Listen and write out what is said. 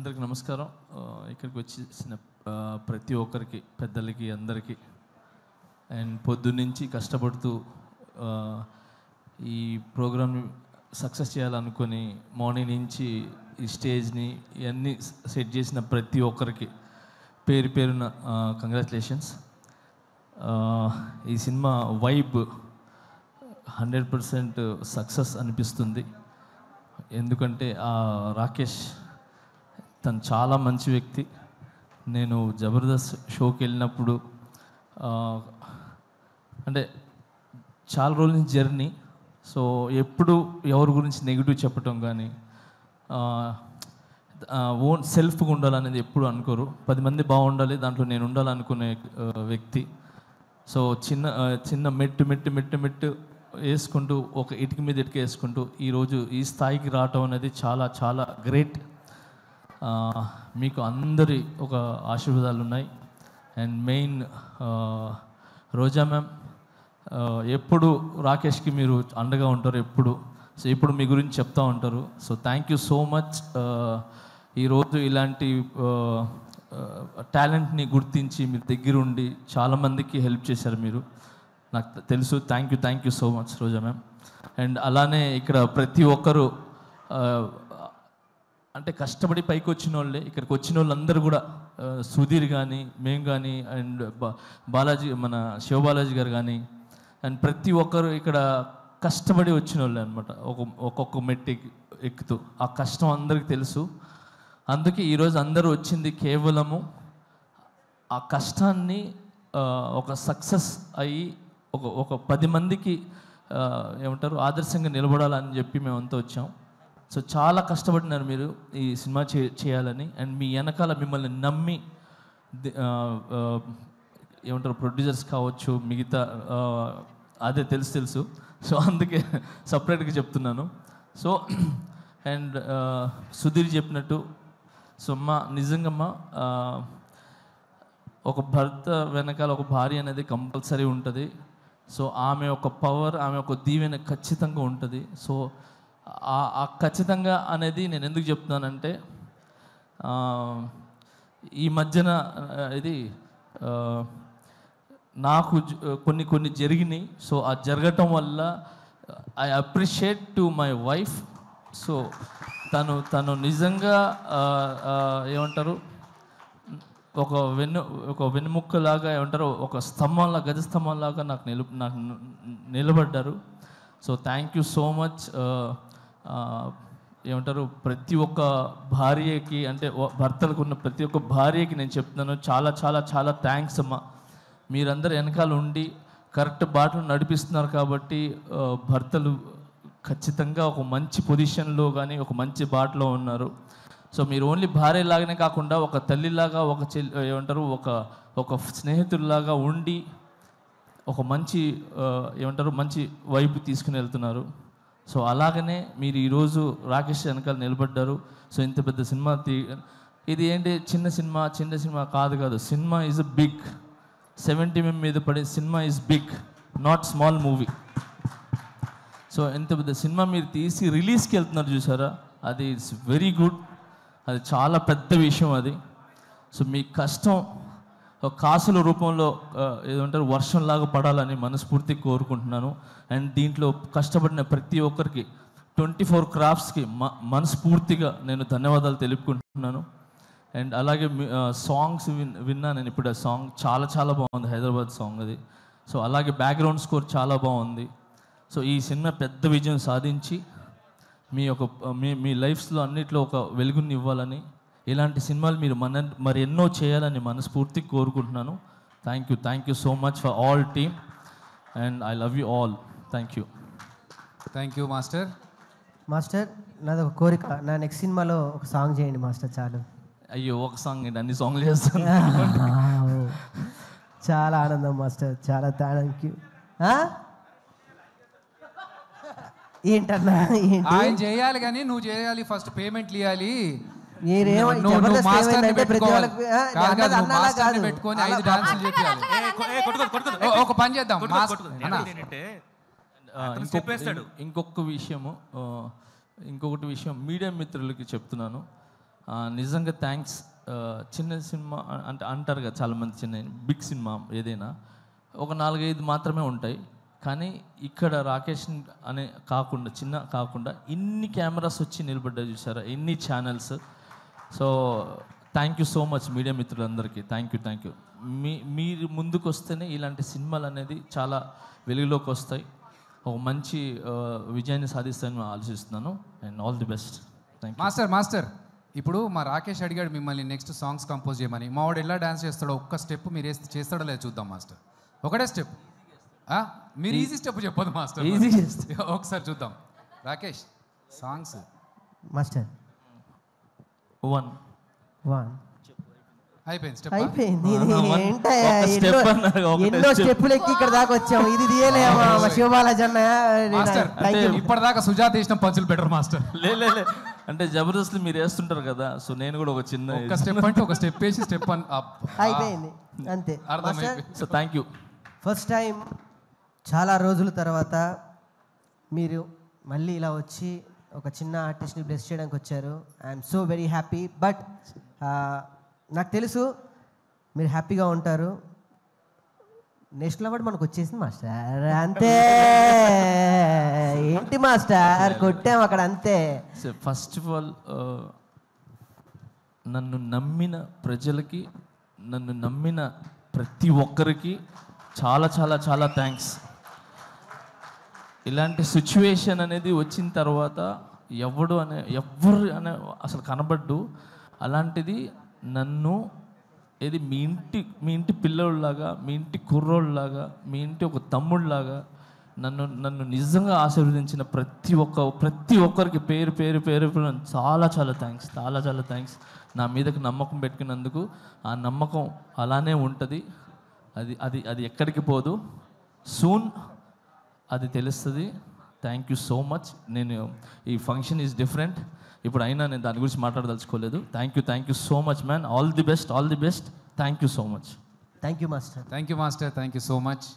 అందరికి నమస్కారం. ఇక్కడికి వచ్చేసిన ప్రతి ఒక్కరికి, పెద్దలకి, అందరికీ అండ్ పొద్దున్నుంచి కష్టపడుతూ ఈ ప్రోగ్రామ్ సక్సెస్ చేయాలనుకొని మార్నింగ్ నుంచి ఈ స్టేజ్ని ఇవన్నీ సెట్ చేసిన ప్రతి ఒక్కరికి పేరు పేరున కంగ్రాచులేషన్స్. ఈ సినిమా వైబ్ 100% సక్సెస్ అనిపిస్తుంది. ఎందుకంటే రాకేష్ తను చాలా మంచి వ్యక్తి. నేను జబర్దస్త్ షోకి వెళ్ళినప్పుడు అంటే చాలా రోజుల నుంచి జర్నీ, సో ఎప్పుడు ఎవరి గురించి నెగిటివ్ చెప్పటం కానీ ఓన్ సెల్ఫ్గా ఉండాలనేది ఎప్పుడు అనుకోరు. 10 మంది బాగుండాలి, దాంట్లో నేను ఉండాలనుకునే వ్యక్తి. సో చిన్న మెట్టు వేసుకుంటూ ఒక ఇటుక మీద ఇటుక వేసుకుంటూ ఈరోజు ఈ స్థాయికి రావటం అనేది చాలా చాలా గ్రేట్. మీకు అందరి ఒక ఆశీర్వాదాలు ఉన్నాయి. అండ్ మెయిన్ రోజా మ్యామ్, ఎప్పుడు రాకేష్కి మీరు అండగా ఉంటారు ఎప్పుడు. సో ఇప్పుడు మీ గురించి చెప్తూ ఉంటారు. So thank you so much. ఈరోజు ఇలాంటి టాలెంట్ని గుర్తించి మీరు దగ్గరుండి చాలామందికి హెల్ప్ చేశారు మీరు, నాకు తెలుసు. Thank you so much Roja ma'am. And అలానే ఇక్కడ ప్రతి ఒక్కరు అంటే కష్టపడి పైకి వచ్చిన వాళ్ళే. ఇక్కడికి వచ్చిన వాళ్ళందరూ కూడా సుధీర్ కానీ, మేము కానీ, అండ్ బాలాజీ, మన శివబాలాజీ గారు కానీ, అండ్ ప్రతి ఒక్కరు ఇక్కడ కష్టపడి వచ్చిన వాళ్ళే అనమాట. ఒక్కొక్క మెట్టు ఎక్కుతూ ఆ కష్టం అందరికీ తెలుసు. అందుకే ఈరోజు అందరూ వచ్చింది కేవలము ఆ కష్టాన్ని ఒక సక్సెస్ అయ్యి ఒక 10 మందికి ఏమంటారు ఆదర్శంగా నిలబడాలని చెప్పి మేమంతా వచ్చాం. సో చాలా కష్టపడినారు మీరు ఈ సినిమా చేయాలని. అండ్ మీ వెనకాల మిమ్మల్ని నమ్మి ఏమంటారు ప్రొడ్యూసర్స్ కావచ్చు, మిగతా అదే తెలుసు. సో అందుకే సపరేట్గా చెప్తున్నాను. సో అండ్ సుధీర్ చెప్పినట్టు, సో నిజంగా ఒక భర్త వెనకాల ఒక భార్య అనేది కంపల్సరీ ఉంటుంది. సో ఆమె ఒక పవర్, ఆమె ఒక దీవెన ఖచ్చితంగా ఉంటుంది. సో ఆ ఖచ్చితంగా అనేది నేను ఎందుకు చెప్తున్నానంటే, ఈ మధ్యన ఇది నాకు కొన్ని జరిగినాయి. సో ఆ జరగటం వల్ల I appreciate to my wife. So తను నిజంగా ఏమంటారు ఒక వెన్నుముక్కలాగా, ఏమంటారు ఒక స్తంభంలా, గజ స్తంభంలాగా నాకు నిలబడ్డారు. So thank you so much. ఏమంటారు ప్రతి ఒక్క భార్యకి, అంటే భర్తలకు ఉన్న ప్రతి ఒక్క భార్యకి నేను చెప్తున్నాను, చాలా చాలా చాలా థ్యాంక్స్ అమ్మా. మీరందరూ వెనకాల ఉండి కరెక్ట్ బాటలు నడిపిస్తున్నారు కాబట్టి భర్తలు ఖచ్చితంగా ఒక మంచి పొజిషన్లో కానీ ఒక మంచి బాటలో ఉన్నారు. సో మీరు ఓన్లీ భార్యలాగానే కాకుండా ఒక తల్లిలాగా, ఏమంటారు ఒక స్నేహితుల్లాగా ఉండి ఒక మంచి ఏమంటారు మంచి వైపు తీసుకుని వెళ్తున్నారు. సో అలాగనే మీరు ఈరోజు రాకేష్ వెనకాల నిలబడ్డారు. సో ఇంత పెద్ద సినిమా ఇది ఏంటి చిన్న సినిమా కాదు. Cinema is a big. 70 mm మీద పడే cinema is big, not small movie. So ఇంత పెద్ద సినిమా మీరు తీసి రిలీజ్కి వెళ్తున్నారు చూసారా, అది ఇట్స్ వెరీ గుడ్. అది చాలా పెద్ద విషయం అది. సో మీ కష్టం కాసుల రూపంలో ఏదంటారు వర్షంలాగా పడాలని మనస్ఫూర్తిగా కోరుకుంటున్నాను. అండ్ దీంట్లో కష్టపడిన ప్రతి ఒక్కరికి 24 క్రాఫ్ట్స్కి మనస్ఫూర్తిగా నేను ధన్యవాదాలు తెలుపుకుంటున్నాను. అండ్ అలాగే సాంగ్స్ విన్నా నేను ఇప్పుడు. ఆ సాంగ్ చాలా చాలా బాగుంది, హైదరాబాద్ సాంగ్ అది. సో అలాగే బ్యాక్గ్రౌండ్ స్కోర్ చాలా బాగుంది. సో ఈ సినిమా పెద్ద విజయం సాధించి మీ లైఫ్స్లో అన్నిట్లో ఒక వెలుగుని ఇవ్వాలని, ఇలాంటి సినిమాలు మీరు మరి ఎన్నో చేయాలని మనస్ఫూర్తిగా కోరుకుంటున్నాను. Thank you so much for all team and I love you all. Thank you master. నాది ఒక కోరిక, నా నెక్స్ట్ సినిమాలో ఒక సాంగ్ చేయండి మాస్టర్. చాలు. అయ్యో ఒక సాంగ్ ఏంటి, అన్ని సాంగ్లు చేస్తాను. చాలా ఆనందం మాస్టర్, చాలా థ్యాంక్ యూ. ఏంటన్నా ఆయన చేయాలి కానీ నువ్వు చేయాలి, ఫస్ట్ పేమెంట్లు ఇవ్వాలి. పెట్టుకొని 5 డాన్సులు చెప్పాలి. ఒక పని చేద్దాం. ఇంకొకటి విషయం మీడియా మిత్రులకి చెప్తున్నాను. నిజంగా థ్యాంక్స్. చిన్న సినిమా అంటే అంటారు కదా చాలామంది, చిన్న బిగ్ సినిమా ఏదైనా ఒక 4-5 మాత్రమే ఉంటాయి, కానీ ఇక్కడ రాకేష్ అనే కాకుండా చిన్న కాకుండా ఇన్ని కెమెరాస్ వచ్చి నిలబడ్డా చూసారా, ఎన్ని channels. So thank you so much media మిత్రులందరికీ. Thank you. మీరు ముందుకు వస్తేనే ఇలాంటి సినిమాలు అనేది చాలా వెలుగులోకి వస్తాయి, ఒక మంచి విజయాన్ని సాధిస్తానని ఆలోచిస్తున్నాను. And all the best. Thank you. Master ఇప్పుడు మా రాకేష్ అడిగాడు మిమ్మల్ని నెక్స్ట్ సాంగ్స్ కంపోజ్ చేయమని. మా వాడు ఎలా డాన్స్ చేస్తాడో ఒక్క స్టెప్ మీరు చేస్తాడో లేదు చూద్దాం మాస్టర్. ఒకటే స్టెప్, మీరు ఈజీ స్టెప్ చెప్పదు మాస్టర్, ఈజీ ఒకసారి చూద్దాం. రాకేష్ సాంగ్స్ మాస్టర్ 1 అయిపోయింది స్టెప్. అయిపోయింది. ఒక step అన్నారు, ఒకటే ఎన్నో స్టెప్పులు ఎక్కి ఇక్కడ దాకా వచ్చాము, ఇది తీయలేమా మా శివబాలాజీ మాస్టర్ ఇప్పటిదాకా సుజాత వేసిన పంచులు బెటర్ మాస్టర్. లే అంటే జబర్దస్త్ మీరు వేస్తుంటారు కదా, సో నేను కూడా ఒక చిన్న ఒక స్టెప్ అంటే ఒక స్టెప్ వేసి స్టెప్ అయిపోయింది అంతే. అర్థమైంది. So thank you. First time చాలా రోజుల తర్వాత మీరు మళ్ళీ ఇలా వచ్చి ఒక చిన్న ఆర్టిస్ట్ని బ్లెస్ చేయడానికి వచ్చారు. I'm so very happy. But నాకు తెలుసు మీరు హ్యాపీగా ఉంటారు. నేషనల్ అవార్డు మనకు వచ్చేసింది మాస్టర్, అంతే. ఏంటి మాస్టర్ కొట్టాం అక్కడ, అంతే. ఫస్ట్ ఆఫ్ ఆల్ నన్ను నమ్మిన ప్రజలకి, నన్ను నమ్మిన ప్రతి ఒక్కరికి చాలా చాలా చాలా థ్యాంక్స్. ఇలాంటి సిచ్యువేషన్ అనేది వచ్చిన తర్వాత ఎవరు అనే అసలు కనబడ్డు. అలాంటిది నన్ను ఏది మీ ఇంటి పిల్లోళ్ళలాగా, మీ ఇంటి కుర్రోళ్ళలాగా, మీ ఇంటి ఒక తమ్ముళ్ళలాగా నన్ను నిజంగా ఆశీర్వదించిన ప్రతి ఒక్కరికి పేరు చాలా చాలా థ్యాంక్స్. నా మీదకి నమ్మకం పెట్టుకున్నందుకు. ఆ నమ్మకం అలానే ఉంటుంది, అది ఎక్కడికి పోదు. సూన్ అది తెలుస్తుంది. Thank you so much. నేను ఈ ఫంక్షన్ ఈజ్ డిఫరెంట్, ఇప్పుడు అయినా నేను దాని గురించి మాట్లాడదలుచుకోలేదు. Thank you so much man. All the best. Thank you so much. Thank you master. Thank you so much.